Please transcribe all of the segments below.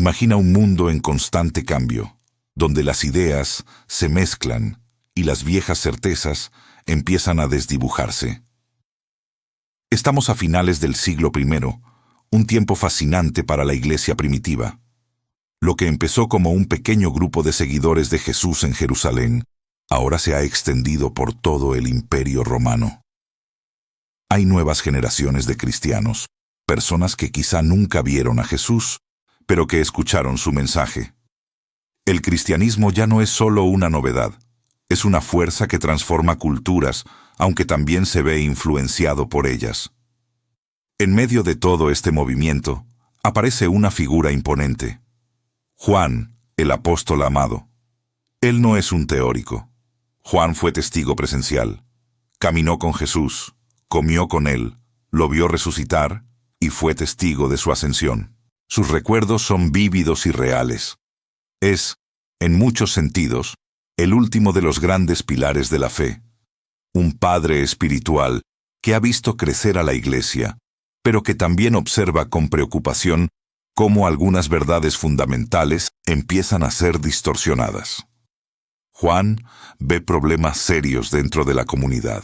Imagina un mundo en constante cambio, donde las ideas se mezclan y las viejas certezas empiezan a desdibujarse. Estamos a finales del siglo I, un tiempo fascinante para la iglesia primitiva. Lo que empezó como un pequeño grupo de seguidores de Jesús en Jerusalén, ahora se ha extendido por todo el Imperio Romano. Hay nuevas generaciones de cristianos, personas que quizá nunca vieron a Jesús, pero que escucharon su mensaje. El cristianismo ya no es solo una novedad, es una fuerza que transforma culturas, aunque también se ve influenciado por ellas. En medio de todo este movimiento, aparece una figura imponente. Juan, el apóstol amado. Él no es un teórico. Juan fue testigo presencial. Caminó con Jesús, comió con él, lo vio resucitar y fue testigo de su ascensión. Sus recuerdos son vívidos y reales. Es, en muchos sentidos, el último de los grandes pilares de la fe. Un padre espiritual que ha visto crecer a la iglesia, pero que también observa con preocupación cómo algunas verdades fundamentales empiezan a ser distorsionadas. Juan ve problemas serios dentro de la comunidad.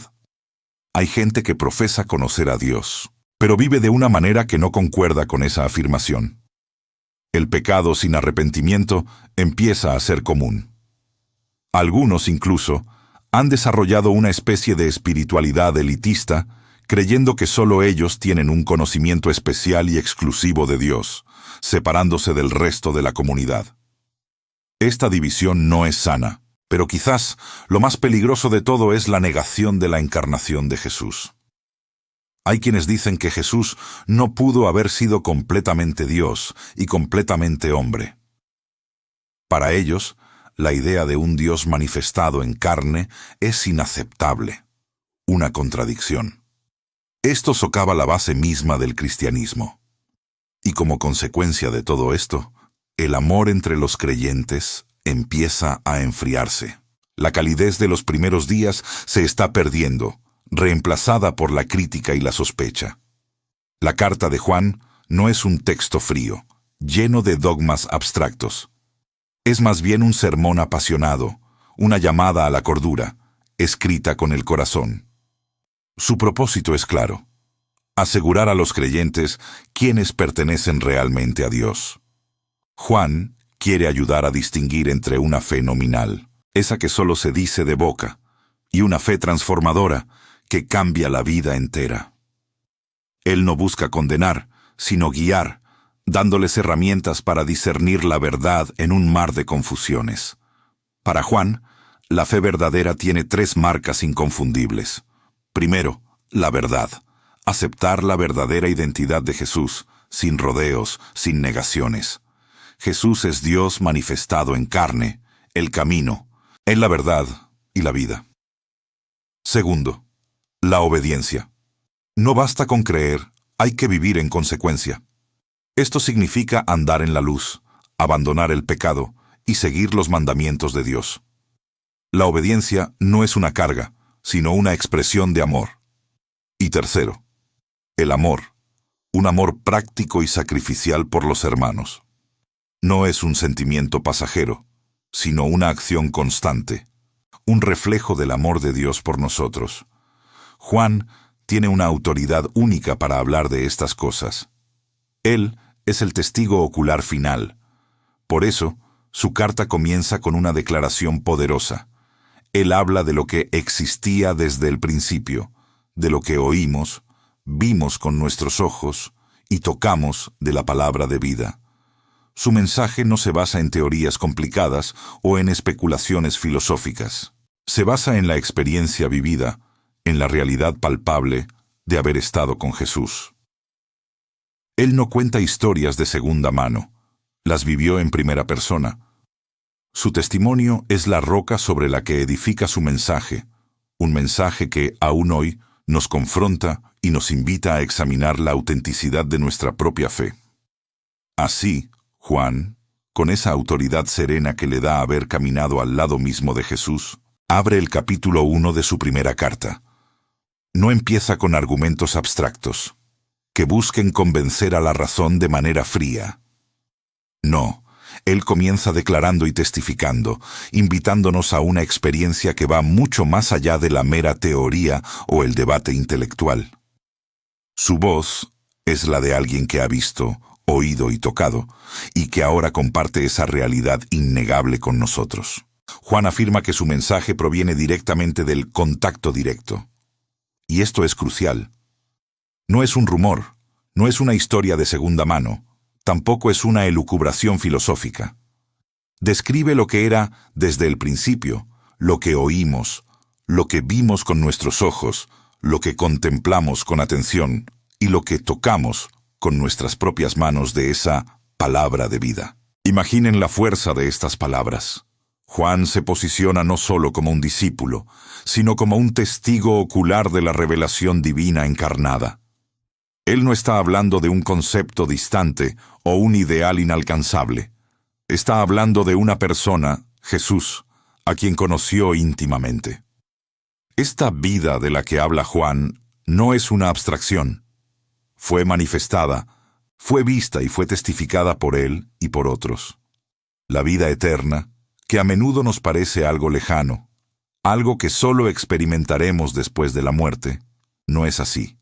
Hay gente que profesa conocer a Dios, pero vive de una manera que no concuerda con esa afirmación. El pecado sin arrepentimiento empieza a ser común. Algunos, incluso, han desarrollado una especie de espiritualidad elitista, creyendo que solo ellos tienen un conocimiento especial y exclusivo de Dios, separándose del resto de la comunidad. Esta división no es sana, pero quizás lo más peligroso de todo es la negación de la encarnación de Jesús. Hay quienes dicen que Jesús no pudo haber sido completamente Dios y completamente hombre. Para ellos, la idea de un Dios manifestado en carne es inaceptable, una contradicción. Esto socava la base misma del cristianismo. Y como consecuencia de todo esto, el amor entre los creyentes empieza a enfriarse. La calidez de los primeros días se está perdiendo, reemplazada por la crítica y la sospecha. La carta de Juan no es un texto frío, lleno de dogmas abstractos. Es más bien un sermón apasionado, una llamada a la cordura, escrita con el corazón. Su propósito es claro: asegurar a los creyentes quiénes pertenecen realmente a Dios. Juan quiere ayudar a distinguir entre una fe nominal, esa que solo se dice de boca, y una fe transformadora que cambia la vida entera. Él no busca condenar, sino guiar, dándoles herramientas para discernir la verdad en un mar de confusiones. Para Juan, la fe verdadera tiene 3 marcas inconfundibles. Primero, la verdad. Aceptar la verdadera identidad de Jesús, sin rodeos, sin negaciones. Jesús es Dios manifestado en carne, el camino, en la verdad y la vida. Segundo, la obediencia. No basta con creer, hay que vivir en consecuencia. Esto significa andar en la luz, abandonar el pecado y seguir los mandamientos de Dios. La obediencia no es una carga, sino una expresión de amor. Y tercero, el amor, un amor práctico y sacrificial por los hermanos. No es un sentimiento pasajero, sino una acción constante, un reflejo del amor de Dios por nosotros. Juan tiene una autoridad única para hablar de estas cosas. Él es el testigo ocular final. Por eso, su carta comienza con una declaración poderosa. Él habla de lo que existía desde el principio, de lo que oímos, vimos con nuestros ojos y tocamos de la palabra de vida. Su mensaje no se basa en teorías complicadas o en especulaciones filosóficas. Se basa en la experiencia vivida, en la realidad palpable de haber estado con Jesús. Él no cuenta historias de segunda mano, las vivió en primera persona. Su testimonio es la roca sobre la que edifica su mensaje, un mensaje que, aún hoy, nos confronta y nos invita a examinar la autenticidad de nuestra propia fe. Así, Juan, con esa autoridad serena que le da haber caminado al lado mismo de Jesús, abre el capítulo 1 de su primera carta. No empieza con argumentos abstractos, que busquen convencer a la razón de manera fría. No, él comienza declarando y testificando, invitándonos a una experiencia que va mucho más allá de la mera teoría o el debate intelectual. Su voz es la de alguien que ha visto, oído y tocado, y que ahora comparte esa realidad innegable con nosotros. Juan afirma que su mensaje proviene directamente del contacto directo. Y esto es crucial. No es un rumor, no es una historia de segunda mano, tampoco es una elucubración filosófica. Describe lo que era desde el principio, lo que oímos, lo que vimos con nuestros ojos, lo que contemplamos con atención y lo que tocamos con nuestras propias manos de esa palabra de vida. Imaginen la fuerza de estas palabras. Juan se posiciona no solo como un discípulo, sino como un testigo ocular de la revelación divina encarnada. Él no está hablando de un concepto distante o un ideal inalcanzable. Está hablando de una persona, Jesús, a quien conoció íntimamente. Esta vida de la que habla Juan no es una abstracción. Fue manifestada, fue vista y fue testificada por él y por otros. La vida eterna, que a menudo nos parece algo lejano, algo que solo experimentaremos después de la muerte, no es así.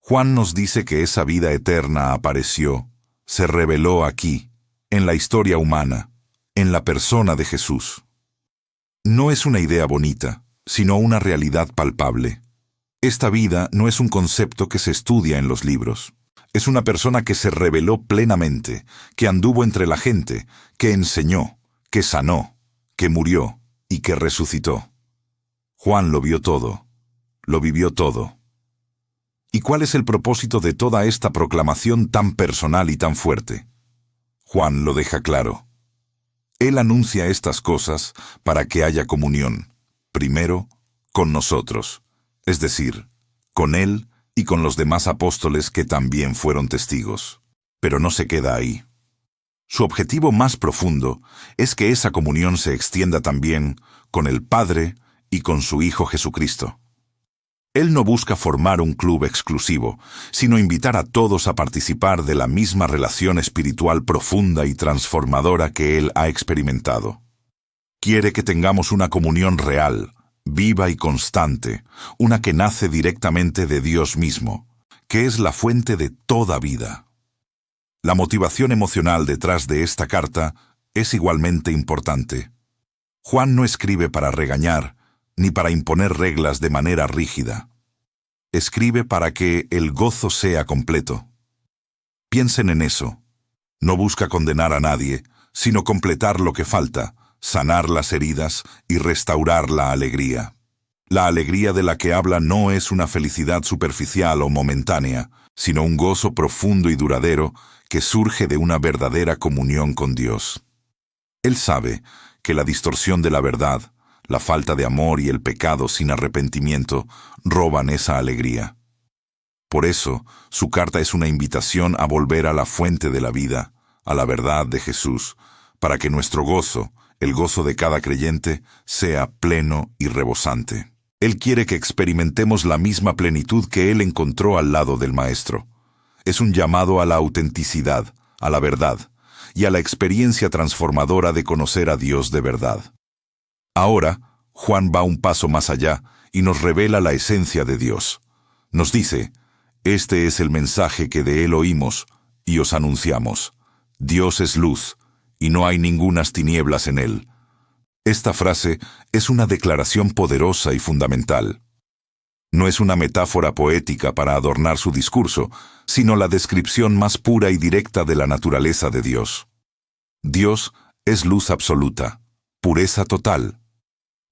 Juan nos dice que esa vida eterna apareció, se reveló aquí, en la historia humana, en la persona de Jesús. No es una idea bonita, sino una realidad palpable. Esta vida no es un concepto que se estudia en los libros. Es una persona que se reveló plenamente, que anduvo entre la gente, que enseñó, que sanó, que murió y que resucitó. Juan lo vio todo, lo vivió todo. ¿Y cuál es el propósito de toda esta proclamación tan personal y tan fuerte? Juan lo deja claro. Él anuncia estas cosas para que haya comunión, primero, con nosotros, es decir, con él y con los demás apóstoles que también fueron testigos. Pero no se queda ahí. Su objetivo más profundo es que esa comunión se extienda también con el Padre y con su Hijo Jesucristo. Él no busca formar un club exclusivo, sino invitar a todos a participar de la misma relación espiritual profunda y transformadora que él ha experimentado. Quiere que tengamos una comunión real, viva y constante, una que nace directamente de Dios mismo, que es la fuente de toda vida. La motivación emocional detrás de esta carta es igualmente importante. Juan no escribe para regañar, ni para imponer reglas de manera rígida. Escribe para que el gozo sea completo. Piensen en eso. No busca condenar a nadie, sino completar lo que falta, sanar las heridas y restaurar la alegría. La alegría de la que habla no es una felicidad superficial o momentánea, sino un gozo profundo y duradero que surge de una verdadera comunión con Dios. Él sabe que la distorsión de la verdad, la falta de amor y el pecado sin arrepentimiento roban esa alegría. Por eso, su carta es una invitación a volver a la fuente de la vida, a la verdad de Jesús, para que nuestro gozo, el gozo de cada creyente, sea pleno y rebosante. Él quiere que experimentemos la misma plenitud que Él encontró al lado del Maestro. Es un llamado a la autenticidad, a la verdad, y a la experiencia transformadora de conocer a Dios de verdad. Ahora, Juan va un paso más allá y nos revela la esencia de Dios. Nos dice, este es el mensaje que de Él oímos y os anunciamos. Dios es luz, y no hay ningunas tinieblas en Él. Esta frase es una declaración poderosa y fundamental. No es una metáfora poética para adornar su discurso, sino la descripción más pura y directa de la naturaleza de Dios. Dios es luz absoluta, pureza total.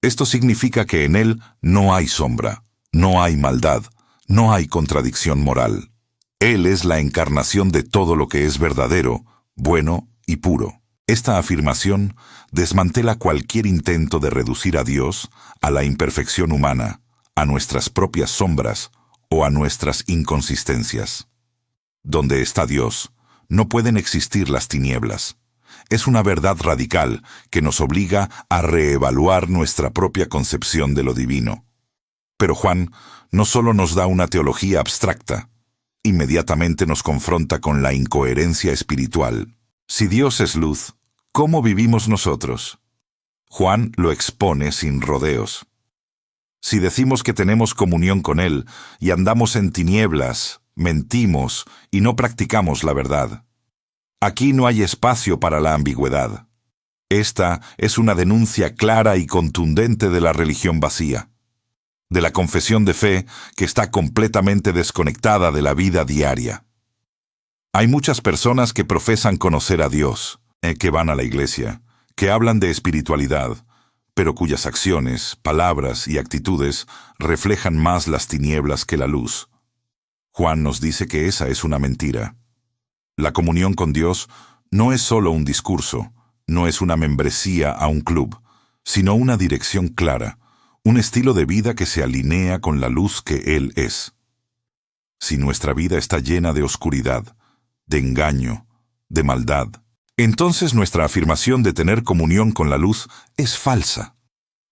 Esto significa que en Él no hay sombra, no hay maldad, no hay contradicción moral. Él es la encarnación de todo lo que es verdadero, bueno y puro. Esta afirmación desmantela cualquier intento de reducir a Dios a la imperfección humana, a nuestras propias sombras o a nuestras inconsistencias. Donde está Dios, no pueden existir las tinieblas. Es una verdad radical que nos obliga a reevaluar nuestra propia concepción de lo divino. Pero Juan no solo nos da una teología abstracta, inmediatamente nos confronta con la incoherencia espiritual. Si Dios es luz, ¿cómo vivimos nosotros? Juan lo expone sin rodeos. Si decimos que tenemos comunión con Él y andamos en tinieblas, mentimos y no practicamos la verdad. Aquí no hay espacio para la ambigüedad. Esta es una denuncia clara y contundente de la religión vacía, de la confesión de fe que está completamente desconectada de la vida diaria. Hay muchas personas que profesan conocer a Dios, que van a la iglesia, que hablan de espiritualidad, pero cuyas acciones, palabras y actitudes reflejan más las tinieblas que la luz. Juan nos dice que esa es una mentira. La comunión con Dios no es solo un discurso, no es una membresía a un club, sino una dirección clara, un estilo de vida que se alinea con la luz que Él es. Si nuestra vida está llena de oscuridad, de engaño, de maldad, entonces nuestra afirmación de tener comunión con la luz es falsa.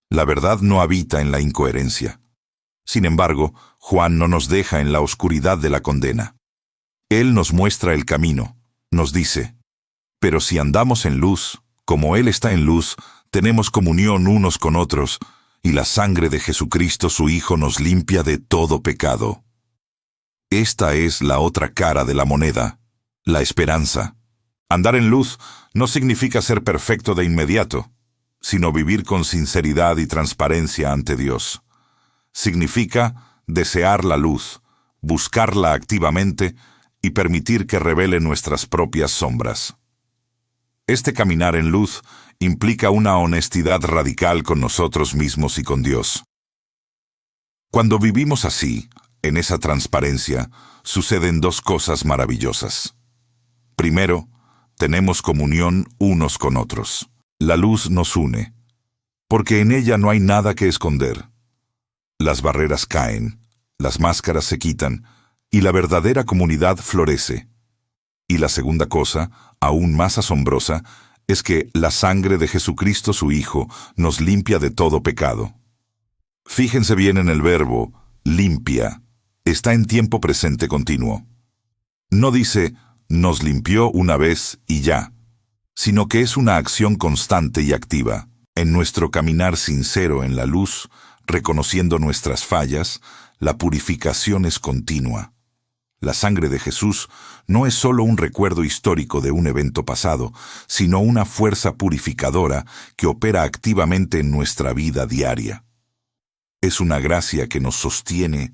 La verdad no habita en la incoherencia. Sin embargo, Juan no nos deja en la oscuridad de la condena. Él nos muestra el camino, nos dice: pero si andamos en luz, como Él está en luz, tenemos comunión unos con otros, y la sangre de Jesucristo su Hijo nos limpia de todo pecado. Esta es la otra cara de la moneda, la esperanza. Andar en luz no significa ser perfecto de inmediato, sino vivir con sinceridad y transparencia ante Dios. Significa desear la luz, buscarla activamente y permitir que revele nuestras propias sombras. Este caminar en luz implica una honestidad radical con nosotros mismos y con Dios. Cuando vivimos así, en esa transparencia, suceden dos cosas maravillosas. Primero, tenemos comunión unos con otros. La luz nos une, porque en ella no hay nada que esconder. Las barreras caen, las máscaras se quitan, y la verdadera comunidad florece. Y la segunda cosa, aún más asombrosa, es que la sangre de Jesucristo su Hijo nos limpia de todo pecado. Fíjense bien en el verbo limpia. Está en tiempo presente continuo. No dice nos limpió una vez y ya, sino que es una acción constante y activa. En nuestro caminar sincero en la luz, reconociendo nuestras fallas, la purificación es continua. La sangre de Jesús no es solo un recuerdo histórico de un evento pasado, sino una fuerza purificadora que opera activamente en nuestra vida diaria. Es una gracia que nos sostiene,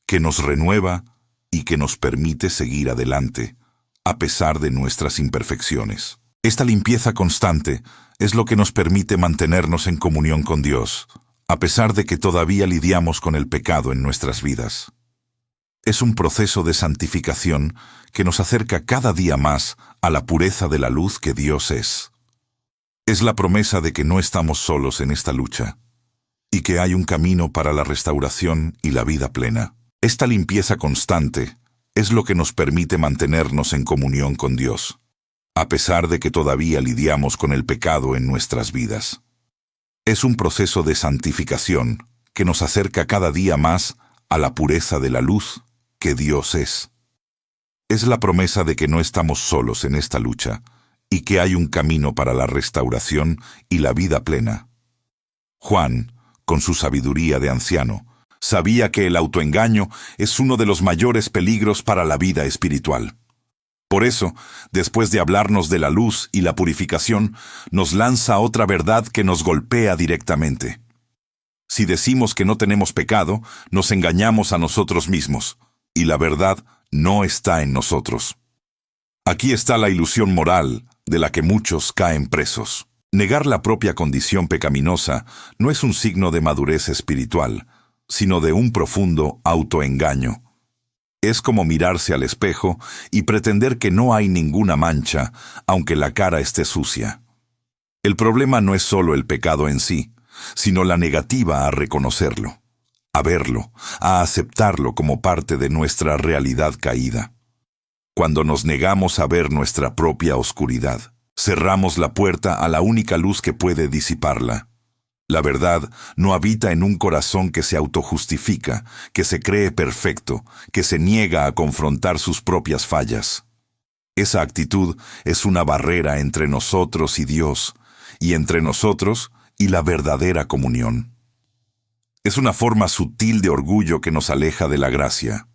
que nos renueva y que nos permite seguir adelante, a pesar de nuestras imperfecciones. Esta limpieza constante es lo que nos permite mantenernos en comunión con Dios, a pesar de que todavía lidiamos con el pecado en nuestras vidas. Es un proceso de santificación que nos acerca cada día más a la pureza de la luz que Dios es. Es la promesa de que no estamos solos en esta lucha, y que hay un camino para la restauración y la vida plena. Esta limpieza constante es lo que nos permite mantenernos en comunión con Dios, a pesar de que todavía lidiamos con el pecado en nuestras vidas. Es un proceso de santificación que nos acerca cada día más a la pureza de la luz que Dios es. Es la promesa de que no estamos solos en esta lucha y que hay un camino para la restauración y la vida plena. Juan, con su sabiduría de anciano, sabía que el autoengaño es uno de los mayores peligros para la vida espiritual. Por eso, después de hablarnos de la luz y la purificación, nos lanza otra verdad que nos golpea directamente. Si decimos que no tenemos pecado, nos engañamos a nosotros mismos, y la verdad no está en nosotros. Aquí está la ilusión moral de la que muchos caen presos. Negar la propia condición pecaminosa no es un signo de madurez espiritual, sino de un profundo autoengaño. Es como mirarse al espejo y pretender que no hay ninguna mancha, aunque la cara esté sucia. El problema no es solo el pecado en sí, sino la negativa a reconocerlo, a verlo, a aceptarlo como parte de nuestra realidad caída. Cuando nos negamos a ver nuestra propia oscuridad, cerramos la puerta a la única luz que puede disiparla. La verdad no habita en un corazón que se autojustifica, que se cree perfecto, que se niega a confrontar sus propias fallas. Esa actitud es una barrera entre nosotros y Dios, y entre nosotros y la verdadera comunión. Es una forma sutil de orgullo que nos aleja de la gracia.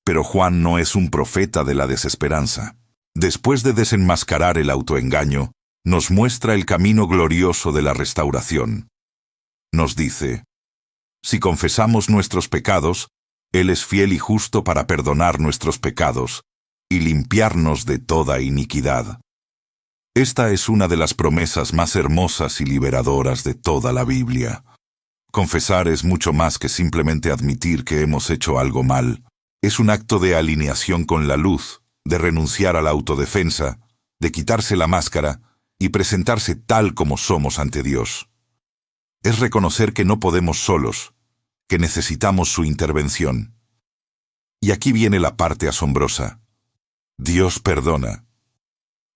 Pero Juan no es un profeta de la desesperanza. Después de desenmascarar el autoengaño, nos muestra el camino glorioso de la restauración. Nos dice: si confesamos nuestros pecados, Él es fiel y justo para perdonar nuestros pecados y limpiarnos de toda iniquidad. Esta es una de las promesas más hermosas y liberadoras de toda la Biblia. Confesar es mucho más que simplemente admitir que hemos hecho algo mal. Es un acto de alineación con la luz, de renunciar a la autodefensa, de quitarse la máscara y presentarse tal como somos ante Dios. Es reconocer que no podemos solos, que necesitamos su intervención. Y aquí viene la parte asombrosa. Dios perdona.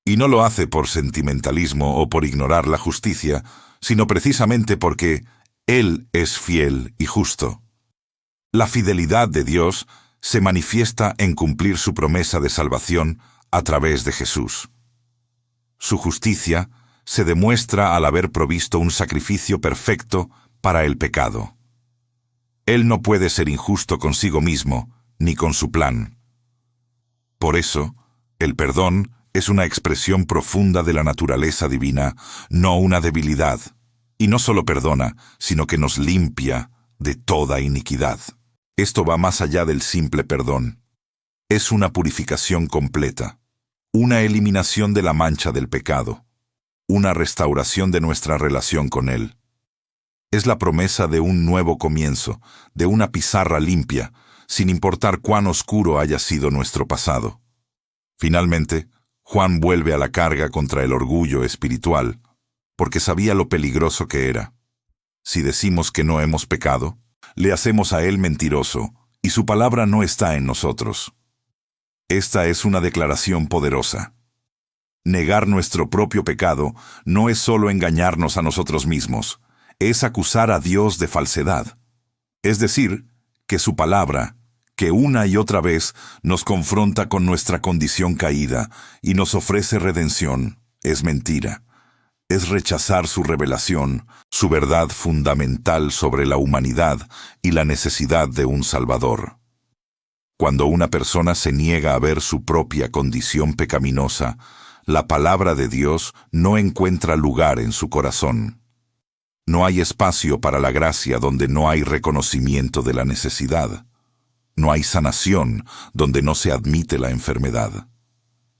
Y no lo hace por sentimentalismo o por ignorar la justicia, sino precisamente porque Él es fiel y justo. La fidelidad de Dios se manifiesta en cumplir su promesa de salvación a través de Jesús. Su justicia se demuestra al haber provisto un sacrificio perfecto para el pecado. Él no puede ser injusto consigo mismo ni con su plan. Por eso, el perdón es una expresión profunda de la naturaleza divina, no una debilidad. Y no solo perdona, sino que nos limpia de toda iniquidad. Esto va más allá del simple perdón. Es una purificación completa, una eliminación de la mancha del pecado, una restauración de nuestra relación con Él. Es la promesa de un nuevo comienzo, de una pizarra limpia, sin importar cuán oscuro haya sido nuestro pasado. Finalmente, Juan vuelve a la carga contra el orgullo espiritual, porque sabía lo peligroso que era. Si decimos que no hemos pecado, le hacemos a Él mentiroso, y su palabra no está en nosotros. Esta es una declaración poderosa. Negar nuestro propio pecado no es solo engañarnos a nosotros mismos, es acusar a Dios de falsedad. Es decir, que su palabra, que una y otra vez nos confronta con nuestra condición caída y nos ofrece redención, es mentira. Es rechazar su revelación, su verdad fundamental sobre la humanidad y la necesidad de un Salvador. Cuando una persona se niega a ver su propia condición pecaminosa, la palabra de Dios no encuentra lugar en su corazón. No hay espacio para la gracia donde no hay reconocimiento de la necesidad. No hay sanación donde no se admite la enfermedad.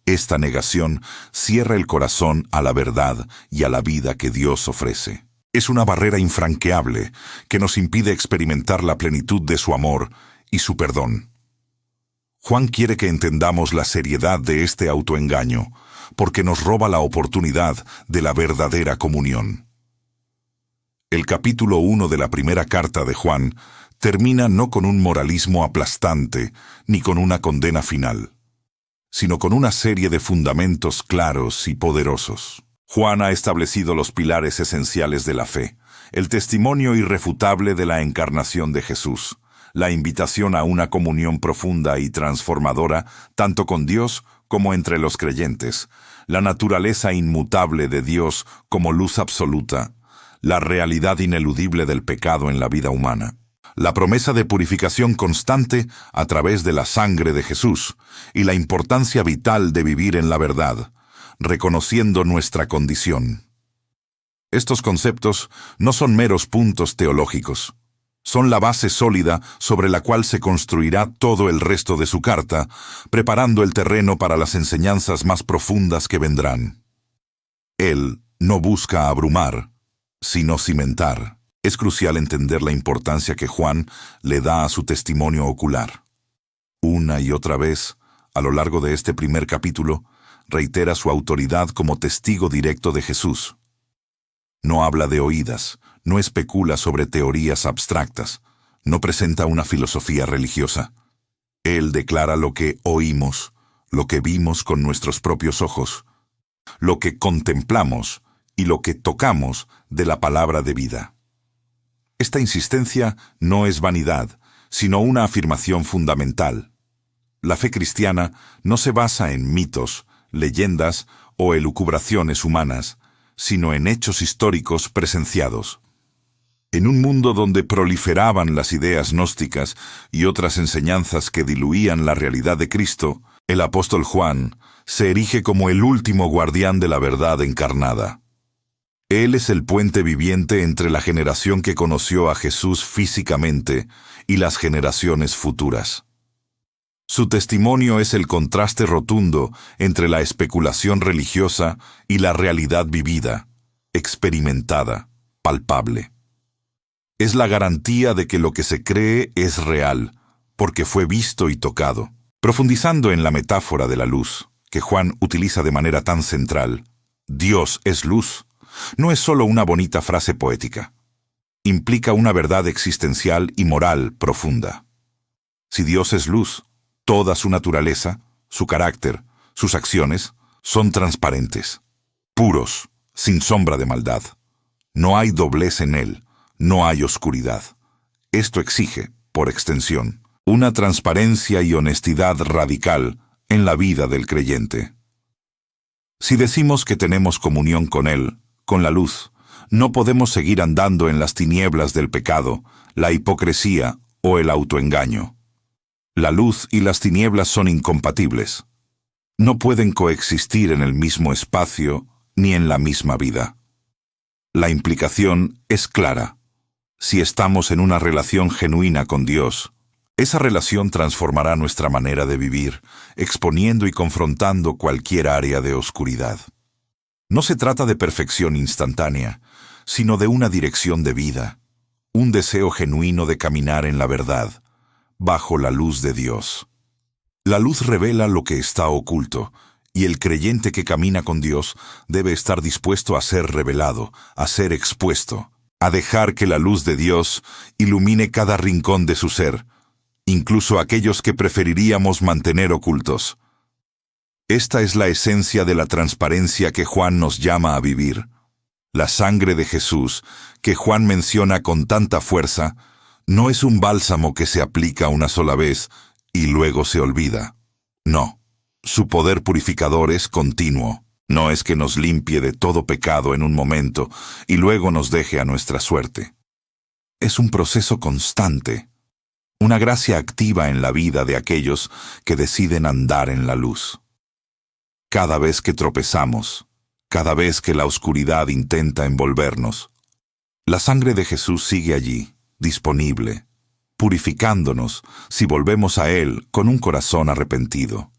Esta negación cierra el corazón a la verdad y a la vida que Dios ofrece. Es una barrera infranqueable que nos impide experimentar la plenitud de su amor y su perdón. Juan quiere que entendamos la seriedad de este autoengaño, porque nos roba la oportunidad de la verdadera comunión. El capítulo 1 de la primera carta de Juan termina no con un moralismo aplastante ni con una condena final, sino con una serie de fundamentos claros y poderosos. Juan ha establecido los pilares esenciales de la fe, el testimonio irrefutable de la encarnación de Jesús, la invitación a una comunión profunda y transformadora, tanto con Dios como entre los creyentes, la naturaleza inmutable de Dios como luz absoluta, la realidad ineludible del pecado en la vida humana, la promesa de purificación constante a través de la sangre de Jesús y la importancia vital de vivir en la verdad, reconociendo nuestra condición. Estos conceptos no son meros puntos teológicos. Son la base sólida sobre la cual se construirá todo el resto de su carta, preparando el terreno para las enseñanzas más profundas que vendrán. Él no busca abrumar, sino cimentar. Es crucial entender la importancia que Juan le da a su testimonio ocular. Una y otra vez, a lo largo de este primer capítulo, reitera su autoridad como testigo directo de Jesús. No habla de oídas, no especula sobre teorías abstractas, no presenta una filosofía religiosa. Él declara lo que oímos, lo que vimos con nuestros propios ojos, lo que contemplamos y lo que tocamos de la palabra de vida. Esta insistencia no es vanidad, sino una afirmación fundamental. La fe cristiana no se basa en mitos, leyendas o elucubraciones humanas, sino en hechos históricos presenciados. En un mundo donde proliferaban las ideas gnósticas y otras enseñanzas que diluían la realidad de Cristo, el apóstol Juan se erige como el último guardián de la verdad encarnada. Él es el puente viviente entre la generación que conoció a Jesús físicamente y las generaciones futuras. Su testimonio es el contraste rotundo entre la especulación religiosa y la realidad vivida, experimentada, palpable. Es la garantía de que lo que se cree es real, porque fue visto y tocado. Profundizando en la metáfora de la luz, que Juan utiliza de manera tan central, Dios es luz, no es solo una bonita frase poética. Implica una verdad existencial y moral profunda. Si Dios es luz, toda su naturaleza, su carácter, sus acciones, son transparentes, puros, sin sombra de maldad. No hay doblez en él, no hay oscuridad. Esto exige, por extensión, una transparencia y honestidad radical en la vida del creyente. Si decimos que tenemos comunión con Él, con la luz, no podemos seguir andando en las tinieblas del pecado, la hipocresía o el autoengaño. La luz y las tinieblas son incompatibles. No pueden coexistir en el mismo espacio ni en la misma vida. La implicación es clara. Si estamos en una relación genuina con Dios, esa relación transformará nuestra manera de vivir, exponiendo y confrontando cualquier área de oscuridad. No se trata de perfección instantánea, sino de una dirección de vida, un deseo genuino de caminar en la verdad, bajo la luz de Dios. La luz revela lo que está oculto, y el creyente que camina con Dios debe estar dispuesto a ser revelado, a ser expuesto, a dejar que la luz de Dios ilumine cada rincón de su ser, incluso aquellos que preferiríamos mantener ocultos. Esta es la esencia de la transparencia que Juan nos llama a vivir. La sangre de Jesús, que Juan menciona con tanta fuerza, no es un bálsamo que se aplica una sola vez y luego se olvida. No, su poder purificador es continuo. No es que nos limpie de todo pecado en un momento y luego nos deje a nuestra suerte. Es un proceso constante, una gracia activa en la vida de aquellos que deciden andar en la luz. Cada vez que tropezamos, cada vez que la oscuridad intenta envolvernos, la sangre de Jesús sigue allí, disponible, purificándonos si volvemos a Él con un corazón arrepentido.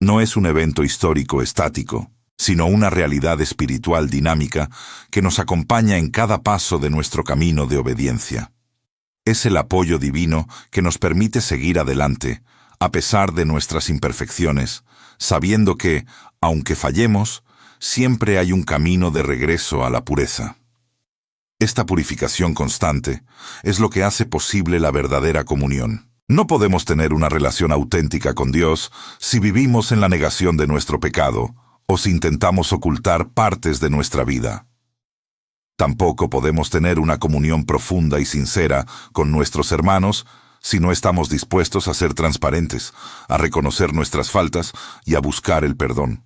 No es un evento histórico estático, sino una realidad espiritual dinámica que nos acompaña en cada paso de nuestro camino de obediencia. Es el apoyo divino que nos permite seguir adelante, a pesar de nuestras imperfecciones, sabiendo que, aunque fallemos, siempre hay un camino de regreso a la pureza. Esta purificación constante es lo que hace posible la verdadera comunión. No podemos tener una relación auténtica con Dios si vivimos en la negación de nuestro pecado o si intentamos ocultar partes de nuestra vida. Tampoco podemos tener una comunión profunda y sincera con nuestros hermanos si no estamos dispuestos a ser transparentes, a reconocer nuestras faltas y a buscar el perdón.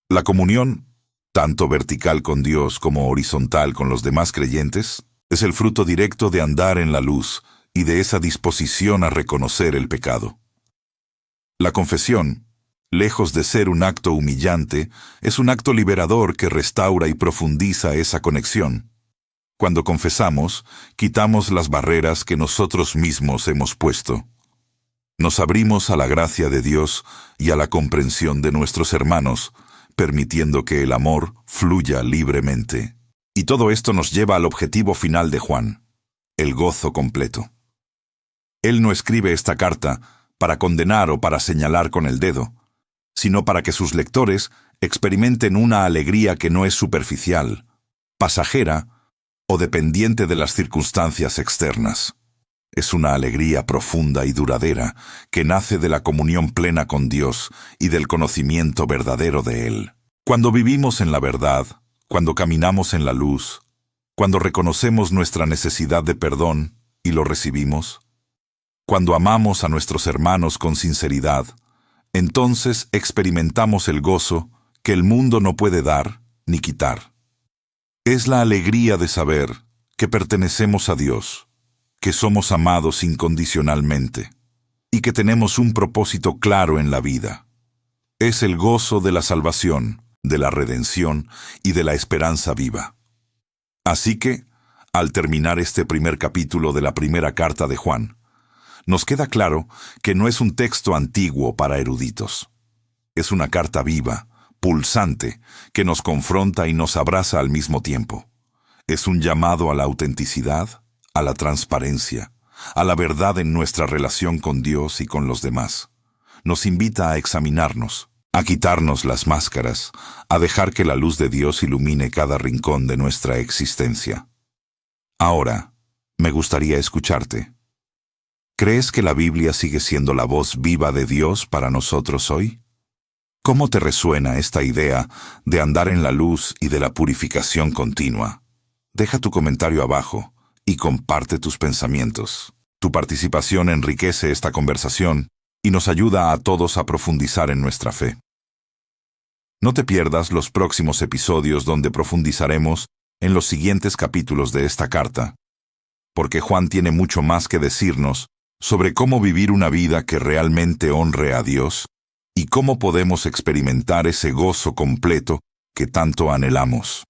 La comunión, tanto vertical con Dios como horizontal con los demás creyentes, es el fruto directo de andar en la luz y de esa disposición a reconocer el pecado. La confesión, lejos de ser un acto humillante, es un acto liberador que restaura y profundiza esa conexión. Cuando confesamos, quitamos las barreras que nosotros mismos hemos puesto. Nos abrimos a la gracia de Dios y a la comprensión de nuestros hermanos, permitiendo que el amor fluya libremente. Y todo esto nos lleva al objetivo final de Juan, el gozo completo. Él no escribe esta carta para condenar o para señalar con el dedo, sino para que sus lectores experimenten una alegría que no es superficial, pasajera o dependiente de las circunstancias externas. Es una alegría profunda y duradera que nace de la comunión plena con Dios y del conocimiento verdadero de Él. Cuando vivimos en la verdad, cuando caminamos en la luz, cuando reconocemos nuestra necesidad de perdón y lo recibimos, cuando amamos a nuestros hermanos con sinceridad, Entonces experimentamos el gozo que el mundo no puede dar ni quitar. Es la alegría de saber que pertenecemos a Dios, que somos amados incondicionalmente y que tenemos un propósito claro en la vida. Es el gozo de la salvación, de la redención y de la esperanza viva. Así que, al terminar este primer capítulo de la primera carta de Juan, nos queda claro que no es un texto antiguo para eruditos. Es una carta viva, pulsante, que nos confronta y nos abraza al mismo tiempo. Es un llamado a la autenticidad, a la transparencia, a la verdad en nuestra relación con Dios y con los demás. Nos invita a examinarnos, a quitarnos las máscaras, a dejar que la luz de Dios ilumine cada rincón de nuestra existencia. Ahora, me gustaría escucharte. ¿Crees que la Biblia sigue siendo la voz viva de Dios para nosotros hoy? ¿Cómo te resuena esta idea de andar en la luz y de la purificación continua? Deja tu comentario abajo y comparte tus pensamientos. Tu participación enriquece esta conversación y nos ayuda a todos a profundizar en nuestra fe. No te pierdas los próximos episodios donde profundizaremos en los siguientes capítulos de esta carta, porque Juan tiene mucho más que decirnos sobre cómo vivir una vida que realmente honre a Dios y cómo podemos experimentar ese gozo completo que tanto anhelamos.